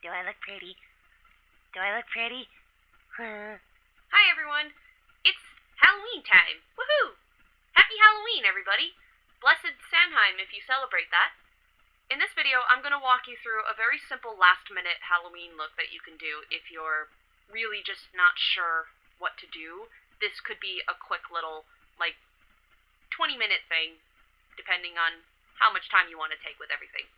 Do I look pretty? Do I look pretty? Hi everyone, it's Halloween time. Woohoo! Happy Halloween, everybody. Blessed Samhain if you celebrate that. In this video, I'm going to walk you through a very simple last-minute Halloween look that you can do if you're really just not sure what to do. This could be a quick little, 20-minute thing, depending on how much time you want to take with everything.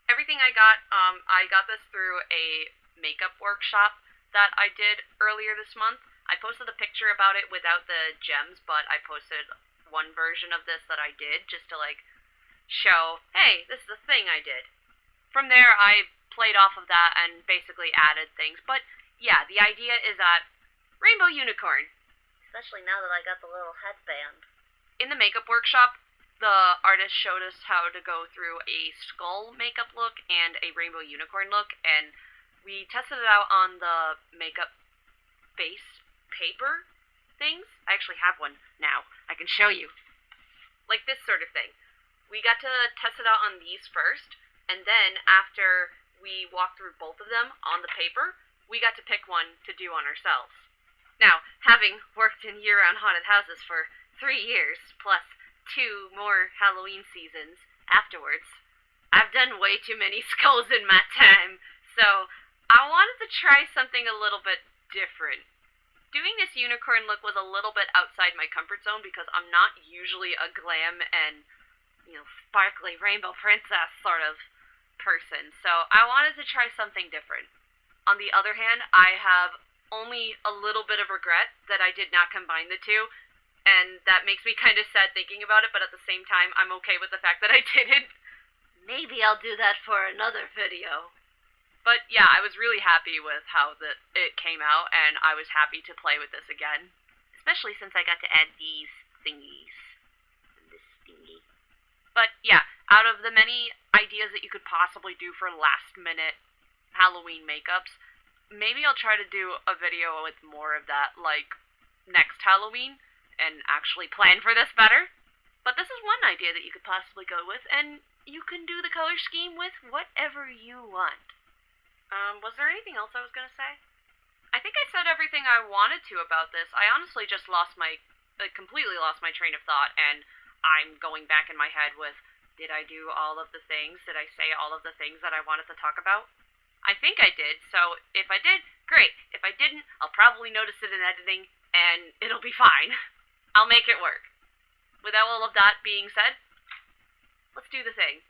Everything I got this through a makeup workshop that I did earlier this month. I posted a picture about it without the gems, but I posted one version of this that I did just to show, hey, this is the thing I did. From there, I played off of that and basically added things. But yeah, the idea is that rainbow unicorn. Especially now that I got the little headband. In the makeup workshop, the artist showed us how to go through a skull makeup look and a rainbow unicorn look, and we tested it out on the makeup base paper things. I actually have one now. I can show you. Like this sort of thing. We got to test it out on these first, and then after we walked through both of them on the paper, we got to pick one to do on ourselves. Now, having worked in year-round haunted houses for 3 years, plus 2 more Halloween seasons afterwards, I've done way too many skulls in my time, so I wanted to try something a little bit different. Doing this unicorn look was a little bit outside my comfort zone because I'm not usually a glam and, sparkly rainbow princess sort of person, so I wanted to try something different. On the other hand, I have only a little bit of regret that I did not combine the two, and that makes me kind of sad thinking about it, but at the same time, I'm okay with the fact that I didn't. Maybe I'll do that for another video. But yeah, I was really happy with how it came out, and I was happy to play with this again. Especially since I got to add these thingies. And this thingy. But yeah, out of the many ideas that you could possibly do for last-minute Halloween makeups, maybe I'll try to do a video with more of that, next Halloween, and actually plan for this better. But this is one idea that you could possibly go with, and you can do the color scheme with whatever you want. Was there anything else I was going to say? I think I said everything I wanted to about this. I honestly just completely lost my train of thought, and I'm going back in my head with, did I do all of the things? Did I say all of the things that I wanted to talk about? I think I did, so if I did, great. If I didn't, I'll probably notice it in editing, and it'll be fine. I'll make it work. With all of that being said, let's do the thing.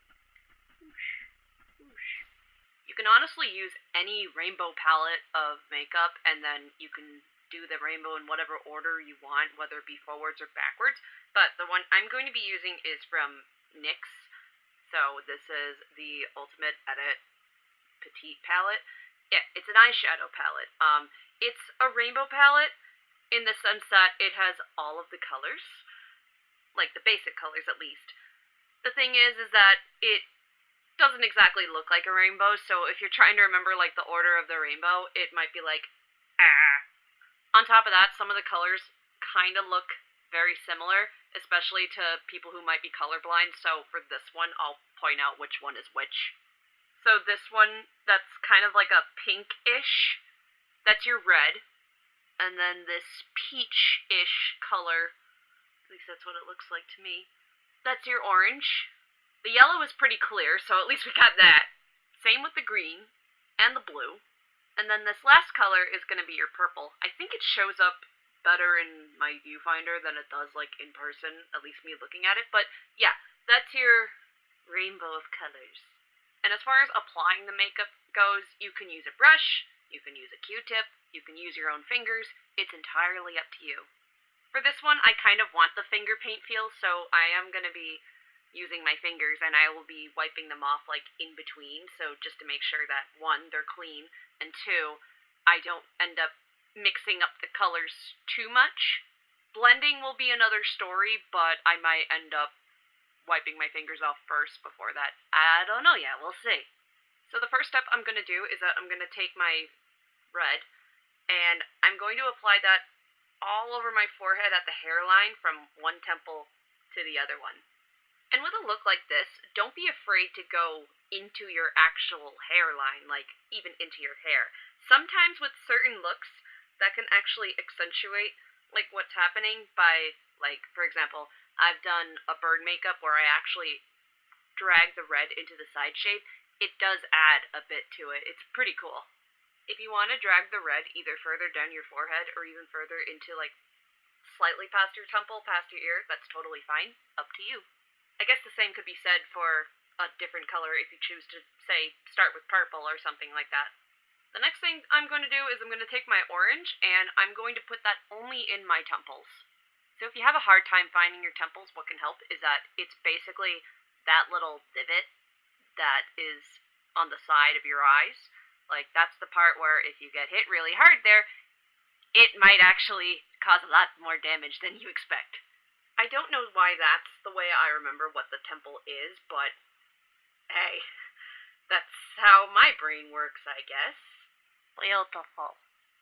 You can honestly use any rainbow palette of makeup, and then you can do the rainbow in whatever order you want, whether it be forwards or backwards. But the one I'm going to be using is from NYX. So this is the Ultimate Edit Petite palette. Yeah, it's an eyeshadow palette. It's a rainbow palette in the sense that it has all of the colors, like the basic colors at least. The thing is that it doesn't exactly look like a rainbow, so if you're trying to remember the order of the rainbow, it might be On top of that, some of the colors kind of look very similar, especially to people who might be colorblind, so for this one, I'll point out which one is which. So this one, that's kind of like a pink-ish, that's your red, and then this peach-ish color, at least that's what it looks like to me, that's your orange. The yellow is pretty clear, so at least we got that. Same with the green and the blue. And then this last color is going to be your purple. I think it shows up better in my viewfinder than it does in person, at least me looking at it. But yeah, that's your rainbow of colors. And as far as applying the makeup goes, you can use a brush, you can use a Q-tip, you can use your own fingers. It's entirely up to you. For this one, I kind of want the finger paint feel, so I am going to be using my fingers, and I will be wiping them off in between, so just to make sure that 1, they're clean, and 2, I don't end up mixing up the colors too much. Blending will be another story, but I might end up wiping my fingers off first before that. I don't know yet, we'll see. So the first step I'm going to do is that I'm going to take my red, and I'm going to apply that all over my forehead at the hairline from one temple to the other one. And with a look like this, don't be afraid to go into your actual hairline, like even into your hair. Sometimes with certain looks, that can actually accentuate like what's happening by like for example, I've done a bird makeup where I actually drag the red into the side shave. It does add a bit to it. It's pretty cool. If you want to drag the red either further down your forehead or even further into like slightly past your temple, past your ear, that's totally fine. Up to you. I guess the same could be said for a different color if you choose to, say, start with purple or something like that. The next thing I'm going to do is I'm going to take my orange and I'm going to put that only in my temples. So if you have a hard time finding your temples, what can help is that it's basically that little divot that is on the side of your eyes. Like, that's the part where if you get hit really hard there, it might actually cause a lot more damage than you expect. I don't know why that's the way I remember what the temple is, but hey, that's how my brain works, I guess. Beautiful.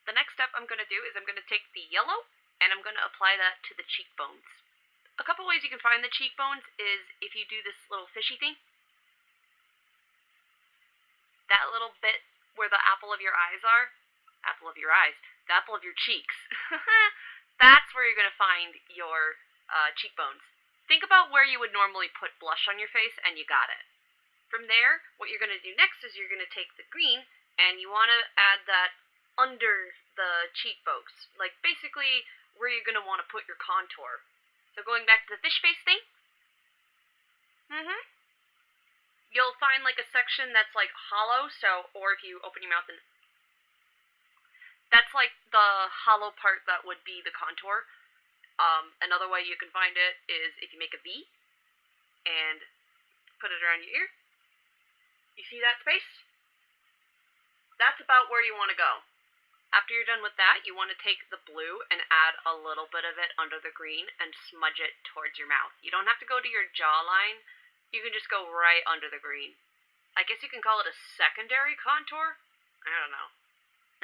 The next step I'm going to do is I'm going to take the yellow and I'm going to apply that to the cheekbones. A couple ways you can find the cheekbones is if you do this little fishy thing. That little bit where the apple of your eyes are. Apple of your eyes. The apple of your cheeks. That's where you're going to find your cheekbones. Think about where you would normally put blush on your face and you got it. From there, what you're going to do next is you're going to take the green and you want to add that under the cheekbones. Like basically where you're going to want to put your contour. So going back to the fish face thing. You'll find like a section that's like hollow, so, or if you open your mouth and that's like the hollow part that would be the contour. Another way you can find it is if you make a V and put it around your ear. You see that space? That's about where you want to go. After you're done with that, you want to take the blue and add a little bit of it under the green and smudge it towards your mouth. You don't have to go to your jawline. You can just go right under the green. I guess you can call it a secondary contour? I don't know.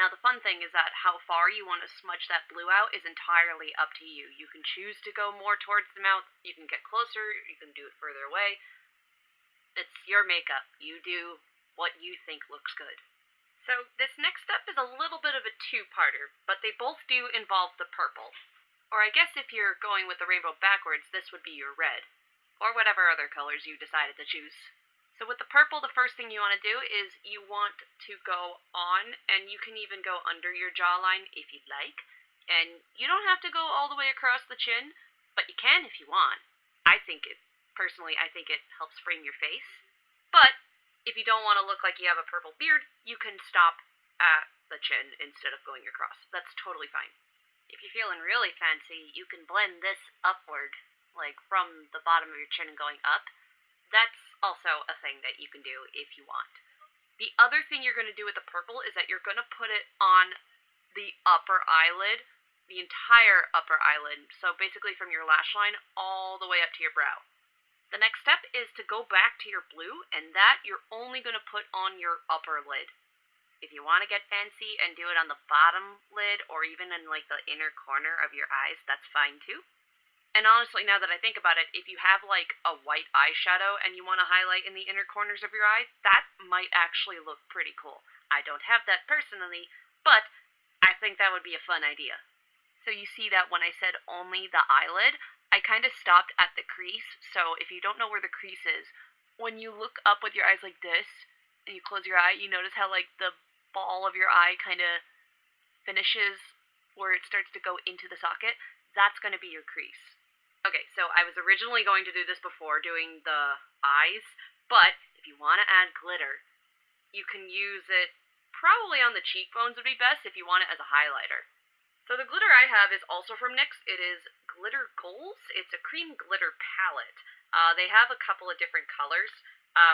Now, the fun thing is that how far you want to smudge that blue out is entirely up to you. You can choose to go more towards the mouth. You can get closer. You can do it further away. It's your makeup. You do what you think looks good. So this next step is a little bit of a two-parter, but they both do involve the purple. Or I guess if you're going with the rainbow backwards, this would be your red. Or whatever other colors you decided to choose. So with the purple, the first thing you want to do is you want to go on, and you can even go under your jawline if you'd like. And you don't have to go all the way across the chin, but you can if you want. Personally, I think it helps frame your face. But if you don't want to look like you have a purple beard, you can stop at the chin instead of going across. That's totally fine. If you're feeling really fancy, you can blend this upward, like from the bottom of your chin going up. That's also a thing that you can do if you want. The other thing you're going to do with the purple is that you're going to put it on the upper eyelid, the entire upper eyelid. So basically from your lash line all the way up to your brow. The next step is to go back to your blue, and that you're only going to put on your upper lid. If you want to get fancy and do it on the bottom lid or even in like the inner corner of your eyes, that's fine too. And honestly, now that I think about it, if you have like a white eyeshadow and you want to highlight in the inner corners of your eye, that might actually look pretty cool. I don't have that personally, but I think that would be a fun idea. So you see that when I said only the eyelid, I kind of stopped at the crease. So if you don't know where the crease is, when you look up with your eyes like this and you close your eye, you notice how like the ball of your eye kind of finishes where it starts to go into the socket. That's going to be your crease. Okay, so I was originally going to do this before doing the eyes, but if you want to add glitter, you can use it probably on the cheekbones would be best if you want it as a highlighter. So the glitter I have is also from NYX. It is Glitter Goals. It's a cream glitter palette. They have a couple of different colors.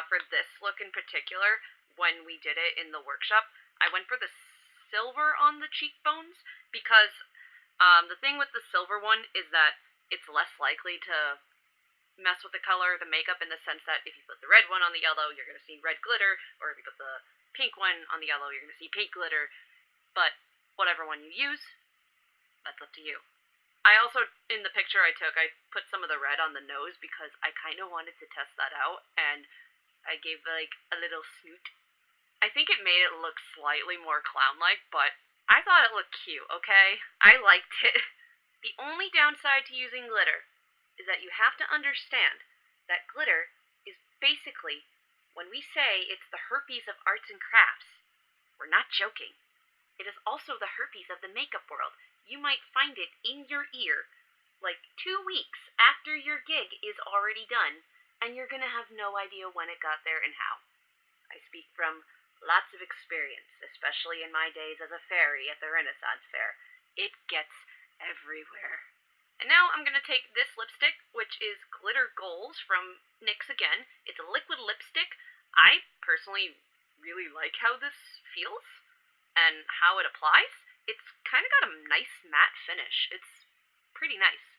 For this look in particular, when we did it in the workshop, I went for the silver on the cheekbones because the thing with the silver one is that it's less likely to mess with the color of the makeup in the sense that if you put the red one on the yellow, you're going to see red glitter, or if you put the pink one on the yellow, you're going to see pink glitter. But whatever one you use, that's up to you. I also, in the picture I took, I put some of the red on the nose because I kind of wanted to test that out, and I gave like a little snoot. I think it made it look slightly more clown-like, but I thought it looked cute, okay? I liked it. The only downside to using glitter is that you have to understand that glitter is basically, when we say it's the herpes of arts and crafts, we're not joking. It is also the herpes of the makeup world. You might find it in your ear like 2 weeks after your gig is already done, and you're gonna have no idea when it got there and how. I speak from lots of experience, especially in my days as a fairy at the Renaissance Fair. It gets everywhere. And now I'm going to take this lipstick, which is Glitter Goals from NYX again. It's a liquid lipstick. I personally really like how this feels and how it applies. It's kind of got a nice matte finish. It's pretty nice.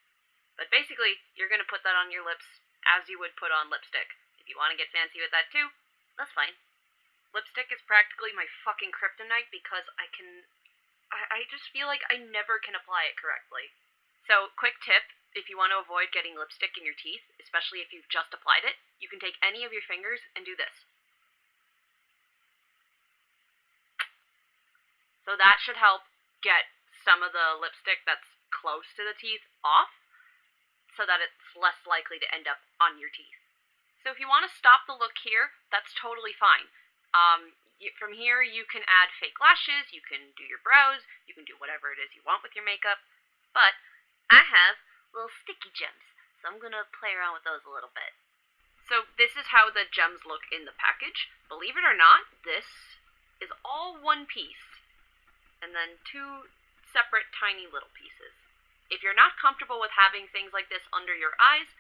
But basically, you're going to put that on your lips as you would put on lipstick. If you want to get fancy with that too, that's fine. Lipstick is practically my fucking kryptonite because I just feel like I never can apply it correctly. So, quick tip, if you want to avoid getting lipstick in your teeth, especially if you've just applied it, you can take any of your fingers and do this. So that should help get some of the lipstick that's close to the teeth off, so that it's less likely to end up on your teeth. So if you want to stop the look here, that's totally fine. From here, you can add fake lashes, you can do your brows, you can do whatever it is you want with your makeup. But I have little sticky gems, so I'm going to play around with those a little bit. So this is how the gems look in the package. Believe it or not, this is all one piece, and then two separate tiny little pieces. If you're not comfortable with having things like this under your eyes,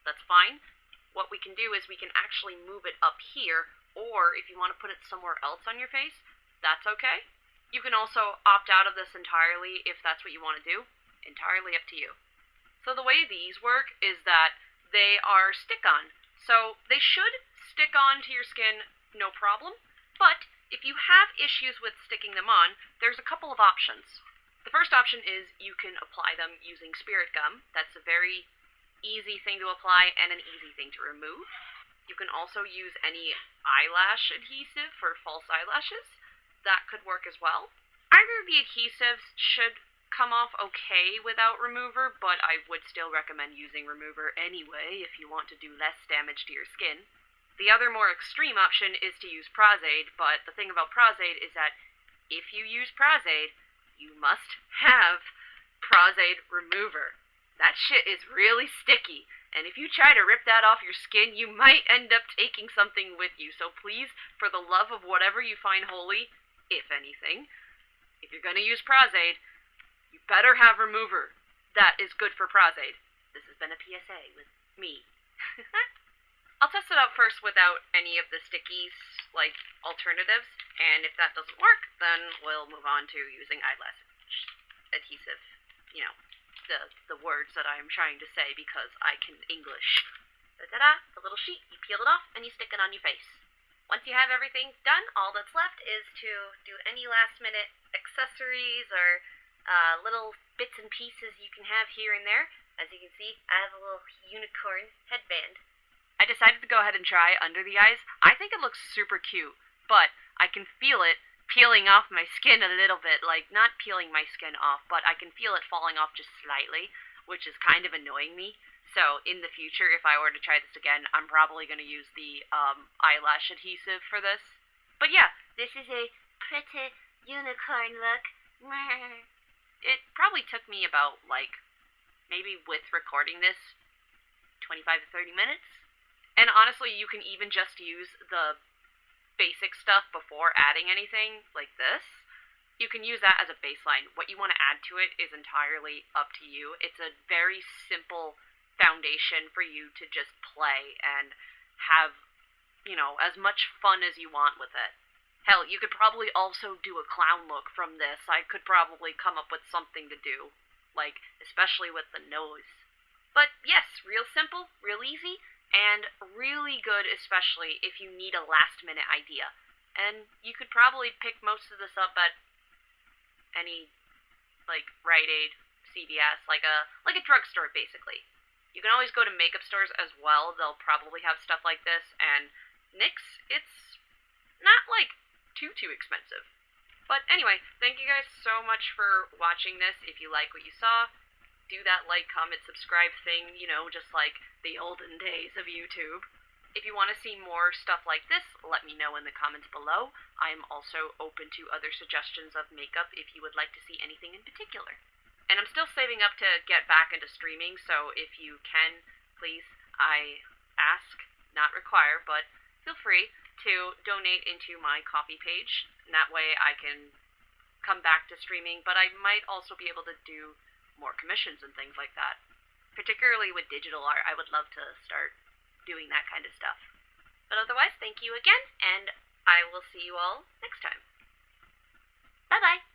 that's fine. What we can do is we can actually move it up here, or if you want to put it somewhere else on your face, that's okay. You can also opt out of this entirely if that's what you want to do. Entirely up to you. So the way these work is that they are stick-on. So they should stick on to your skin no problem, but if you have issues with sticking them on, there's a couple of options. The first option is you can apply them using spirit gum. That's a very easy thing to apply and an easy thing to remove. You can also use any eyelash adhesive for false eyelashes. That could work as well. Either of the adhesives should come off okay without remover, but I would still recommend using remover anyway if you want to do less damage to your skin. The other more extreme option is to use Pros-Aide, but the thing about Pros-Aide is that if you use Pros-Aide, you must have Pros-Aide remover. That shit is really sticky, and if you try to rip that off your skin, you might end up taking something with you. So please, for the love of whatever you find holy, if anything, if you're going to use Pros-Aide, you better have remover. That is good for Pros-Aide. This has been a PSA with me. I'll test it out first without any of the stickies, like alternatives, and if that doesn't work, then we'll move on to using eyelash adhesive. You know, the words that I'm trying to say because I can English. Da-da-da, the little sheet, you peel it off and you stick it on your face. Once you have everything done, all that's left is to do any last minute accessories or little bits and pieces you can have here and there. As you can see, I have a little unicorn headband. I decided to go ahead and try under the eyes. I think it looks super cute, but I can feel it peeling off my skin a little bit. Like, not peeling my skin off, but I can feel it falling off just slightly, which is kind of annoying me. So in the future, if I were to try this again, I'm probably going to use the eyelash adhesive for this. But yeah, this is a pretty unicorn look. It probably took me about, like, maybe with recording this, 25 to 30 minutes. And honestly, you can even just use the basic stuff before adding anything, like this. You can use that as a baseline. What you want to add to it is entirely up to you. It's a very simple foundation for you to just play and have, you know, as much fun as you want with it. Hell, you could probably also do a clown look from this. I could probably come up with something to do, like, especially with the nose. But yes, real simple, real easy, and really good, especially if you need a last-minute idea. And you could probably pick most of this up at any, like, Rite Aid, CVS, like a drugstore basically. You can always go to makeup stores as well. They'll probably have stuff like this. And NYX, it's not like too expensive. But anyway, thank you guys so much for watching this. If you like what you saw, do that like, comment, subscribe thing, just like the olden days of YouTube. If you want to see more stuff like this, let me know in the comments below. I'm also open to other suggestions of makeup if you would like to see anything in particular. And I'm still saving up to get back into streaming, so if you can, please, I ask, not require, but feel free to donate into my Ko-fi page. And that way I can come back to streaming, but I might also be able to do more commissions and things like that. Particularly with digital art, I would love to start doing that kind of stuff. But otherwise, thank you again, and I will see you all next time. Bye-bye!